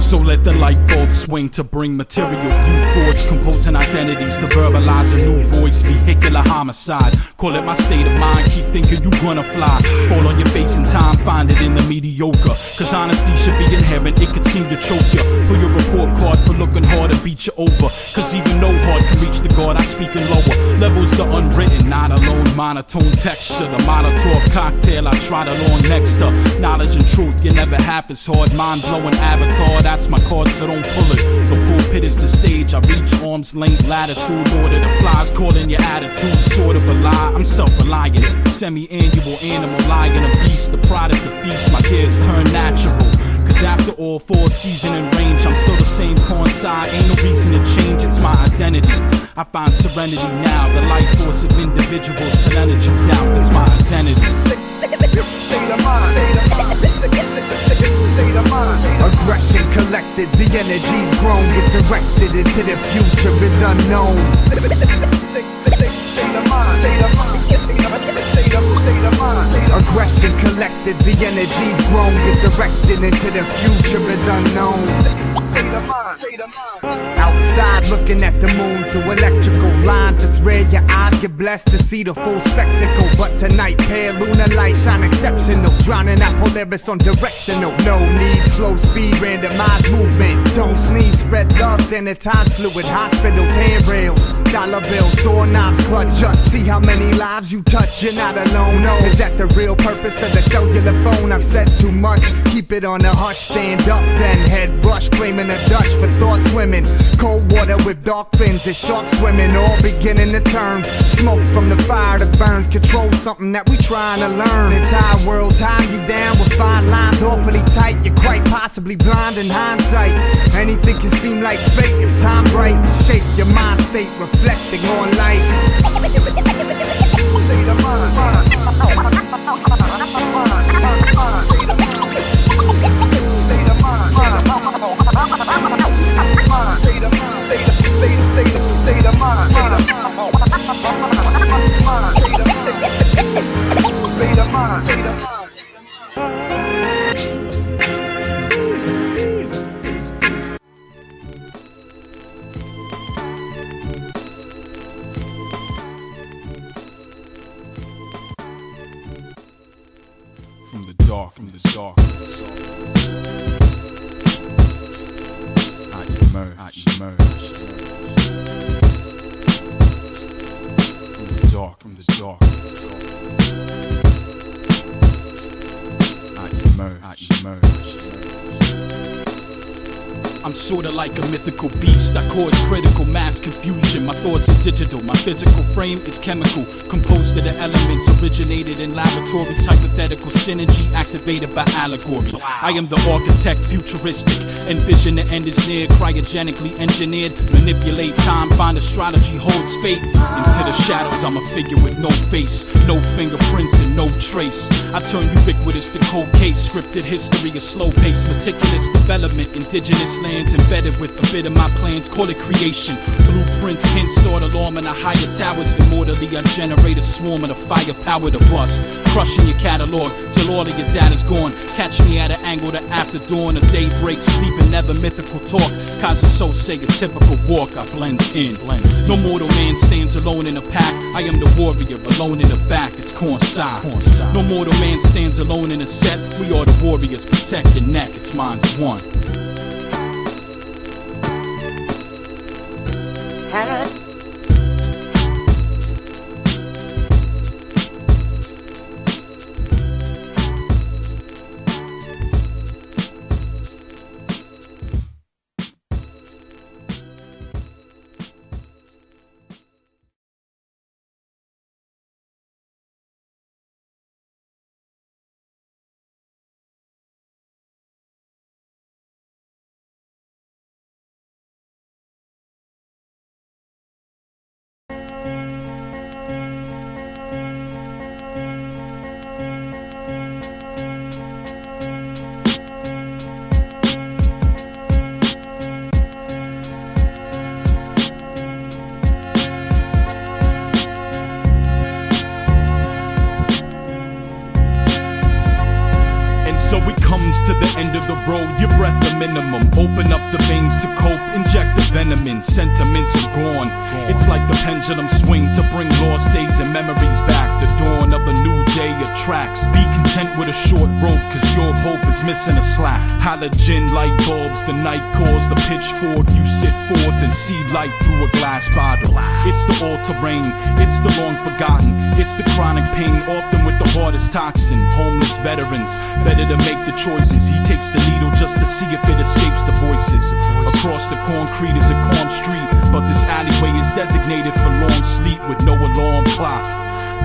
So let the light bulb swing to bring material view force, composing identities to verbalize a new voice, vehicular homicide. Call it my state of mind, keep thinking you gonna fly. Fall on your face in time, find it in the mediocre. Cause honesty should be inherent, it could seem to choke you. Pull your report card for looking hard and beat you over. Cause even no heart can reach the God, I speak in lower levels, the unwritten, not alone, monotone texture. The Molotov cocktail I tried along next to knowledge and truth, you never half as hard. Mind-blowing avatar, that's my card, so don't pull it. The pulpit is the stage, I reach arm's length latitude. Order the flies, calling your attitude sort of a lie. I'm self-reliant, semi-annual animal, lion and beast. The pride is the feast, my gears turn natural. Cause after all, 4 season and range, I'm still the same corn side. Ain't no reason to change, it's my identity. I find serenity now, the life force of individuals till energy's out, it's my identity. State of mind, aggression collected, the energy's grown, get directed into the future is unknown. State of mind, aggression collected, the energy's grown, get directed into the future is unknown. Outside looking at the moon through electrical lines, it's rare your eyes get blessed to see the full spectacle. But tonight, pale lunar light shine exceptional, drowning out Polaris on directional. No need, slow speed, randomized movement. Don't sneeze, spread love, sanitize fluid. Hospitals, handrails, dollar bills, doorknobs, clutch. Just see how many lives you touch, you're not alone. No, is that the real purpose of the cellular phone? I've said too much, keep it on the hush. Stand up then, head rush, blaming the Dutch for thought swimming. Cold water with dark fins and sharks swimming, all beginning to turn. Smoke from the fire that burns, control something that we trying to learn. Entire world time you down with fine lines, awfully tight. You're quite possibly blind in hindsight. Anything can seem like fate if time right. Shape your mind state, reflecting on life. State of mind. From the dark, I emerge. From the dark, I emerge. I'm sorta like a mythical beast, I cause critical mass confusion. My thoughts are digital, my physical frame is chemical, composed of the elements originated in laboratories. Hypothetical synergy activated by allegory. I am the architect, futuristic, envision the end is near. Cryogenically engineered, manipulate time, find astrology holds fate. Into the shadows I'm a figure with no face, no fingerprints and no trace. I turn ubiquitous to cold case, scripted history, a slow pace, meticulous development, indigenous lands embedded with a bit of my plans, call it creation. Blueprints, hints, start alarm in the higher towers. Immortally I generate a swarm of the firepower to bust, crushing your catalog till all of your data's gone. Catch me at an angle to after dawn, a day break, sleeping, never mythical talk. Cause so say a typical walk, I blends in. No mortal man stands alone in a pack. I am the warrior, alone in the back, it's corn side. No mortal man stands alone in a set. We are the warriors, protect your neck, it's mine's one. Hello. comes to the end of the road, your breath the minimum. Open up the veins to cope, inject the venom in. Sentiments are gone. It's like the pendulum swing to bring lost days and memories back. The dawn of a new day attracts. Be content with a short rope, cause your hope is missing a slack. Halogen light bulbs, the night calls, the pitchfork. You sit forth and see life through a glass bottle. It's the all-terrain, it's the long forgotten, it's the chronic pain, often with the hardest toxin. Homeless veterans, better to make the choices. He takes the needle just to see if it escapes the voices. Across the concrete is a calm street, but this alleyway is designated for long sleep with no alarm clock.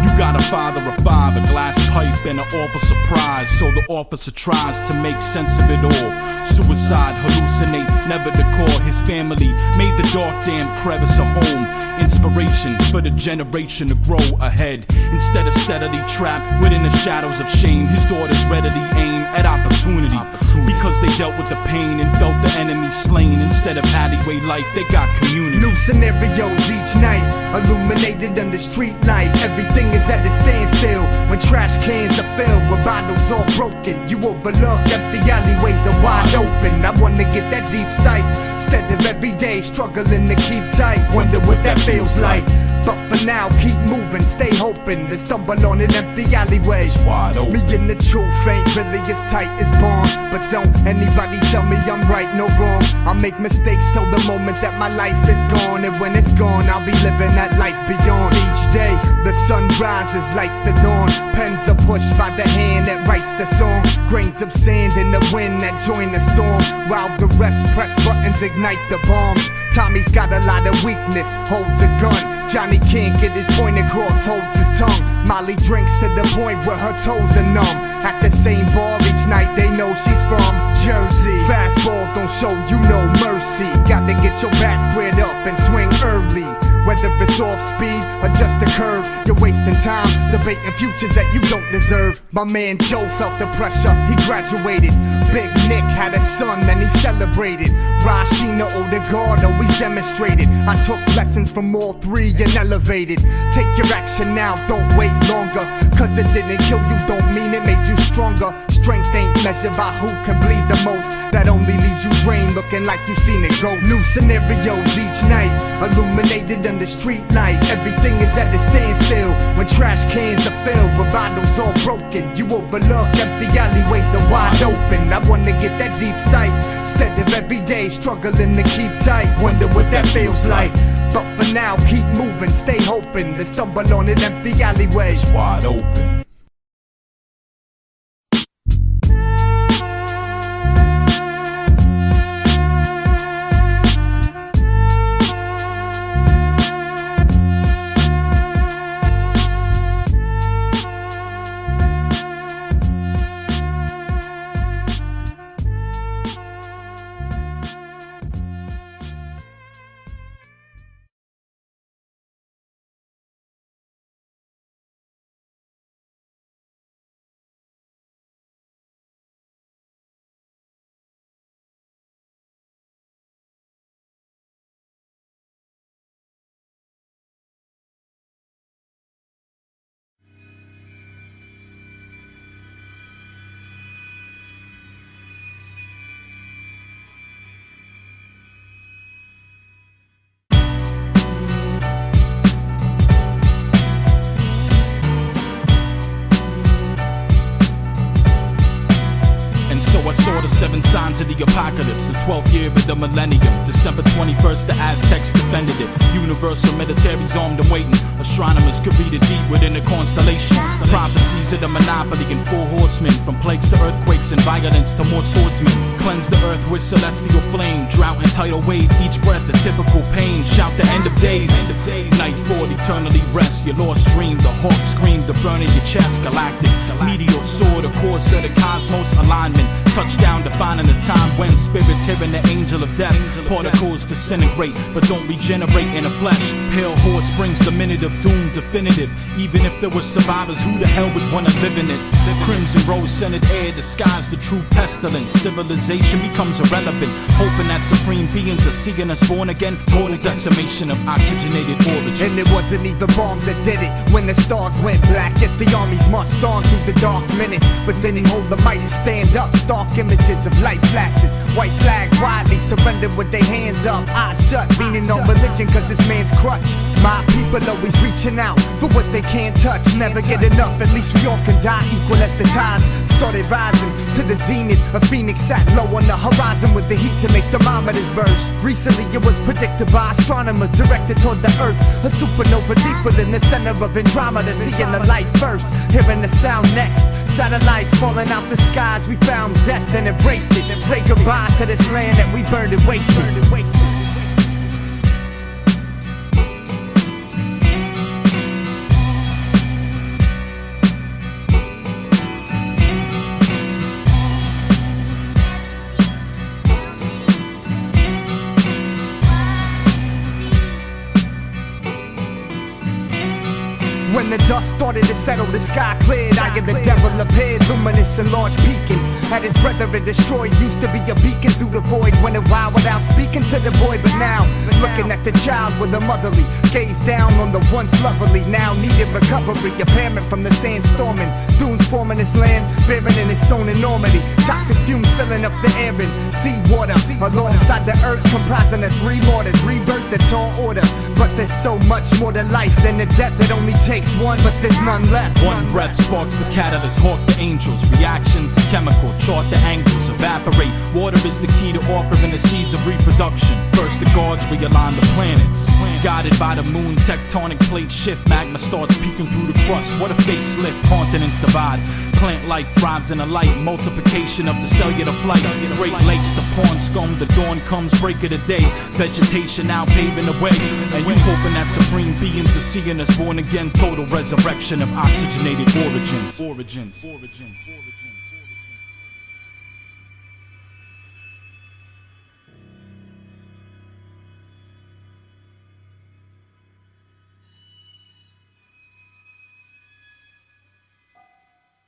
You got a father of five, a glass pipe, and an awful surprise. So the officer tries to make sense of it all. Suicide, hallucinate, never to call. His family made the dark damn crevice a home. Inspiration for the generation to grow ahead. Instead of steadily trapped within the shadows of shame, his daughters readily aim at opportunity. Because they dealt with the pain and felt the enemy slain. Instead of alleyway life, they got community. New scenarios each night, illuminated under street light. Everything is at a standstill when trash cans are filled with bottles all broken. You overlook empty alleyways are wide open. I wanna get that deep sight instead of every day struggling to keep tight. Wonder what that feels like. But for now, keep moving, stay hoping to stumble on an empty alleyway. It's wide open. Me and the truth ain't really as tight as bombs, but don't anybody tell me I'm right, no wrong. I'll make mistakes till the moment that my life is gone, and when it's gone, I'll be living that life beyond. Each day, the sun rises, lights the dawn. Pens are pushed by the hand that writes the song. Grains of sand in the wind that join the storm, while the rest press buttons, ignite the bombs. Tommy's got a lot of weakness, holds a gun. Johnny can't get his point across, holds his tongue. Molly drinks to the point where her toes are numb. At the same bar each night, they know she's from Jersey. Fastballs don't show you no mercy. Gotta get your bat squared up and swing early. Whether it's off speed or just a curve, you're wasting time debating futures that you don't deserve. My man Joe felt the pressure, he graduated. Big Nick had a son and he celebrated. Rashina Odegaard always demonstrated. I took lessons from all three and elevated. Take your action now, don't wait longer. Cause it didn't kill you, don't mean it made you stronger. Strength ain't measured by who can bleed the most. That only leaves you drained, looking like you seen it go. New scenarios each night, illuminated under street light. Everything is at a standstill when trash cans are filled with bottles all broken. You overlook empty alleyways are wide open. I wanna get that deep sight instead of every day struggling to keep tight. Wonder what that feels like. But for now, keep moving, stay hoping to stumble on an empty alleyway. It's wide open. I saw the 7 signs of the apocalypse, the 12th year of the millennium. December 21st, the Aztecs defended it. Universal militaries armed and waiting. Astronomers could read it deep within the constellations. Prophecies of the monopoly and 4 horsemen. From plagues to earthquakes and violence to more swordsmen. Cleanse the earth with celestial flame. Drought and tidal wave, each breath a typical pain. Shout the end of days. Nightfall, eternally rest. Your lost dream, the heart scream, the burn in your chest. Galactic, meteor soar, the course of the cosmos alignment. Touchdown defining the time when spirits hearing the angel of death. Particles disintegrate, but don't regenerate in the flesh. Pale horse brings the minute of doom definitive. Even if there were survivors, who the hell would wanna live in it? Crimson rose scented air disguised the true pestilence. Civilization becomes irrelevant, hoping that supreme beings are seeing us born again. Total decimation of oxygenated origins. And it wasn't even bombs that did it when the stars went black. Yet the armies marched on through the dark minutes. But then he hold the mighty stand up. Stark images of light flashes. White flag widely surrendered with their hands up. Eyes shut, leaning on religion cause it's man's crutch. My people always reaching out for what they can't touch. Never get enough, at least we all can die equal as the tides started rising to the zenith. A phoenix sat low on the horizon with the heat to make thermometers burst. Recently it was predicted by astronomers directed toward the earth. A supernova deeper than the center of Andromeda. Seeing the light first, hearing the sound next. Satellites falling out the skies, we found death and embraced it. And say goodbye to this land that we burned and wasted. When the dust started to settle, the sky cleared. Eye of the devil appeared, luminous and large, peaking. Had his brethren destroyed, used to be a beacon through the void. Went a while without speaking to the boy, but now looking at the child with a motherly gaze down on the once lovely, now needed recovery. A parent from the sandstorming, dunes forming this land, bearing in its own enormity. Toxic fumes filling up the air and seawater, alongside the earth comprising the three mortars. Rebirth the tall order, but there's so much more to life than the death. It only takes one, but there's none left. One breath sparks the catalyst, hawk the angels. Reactions chemical, chart the angles, evaporate. Water is the key to offering the seeds of reproduction. First the gods realign the planets. Guided by the moon, tectonic plates shift. Magma starts peeking through the crust. What a facelift, continents divide. Plant life thrives in the light. Multiplication of the cellular flight. Great lakes, the pond scum, the dawn comes, break of the day. Vegetation now paving the way. And you hoping that supreme beings are seeing us born again. Total resurrection of oxygenated origins.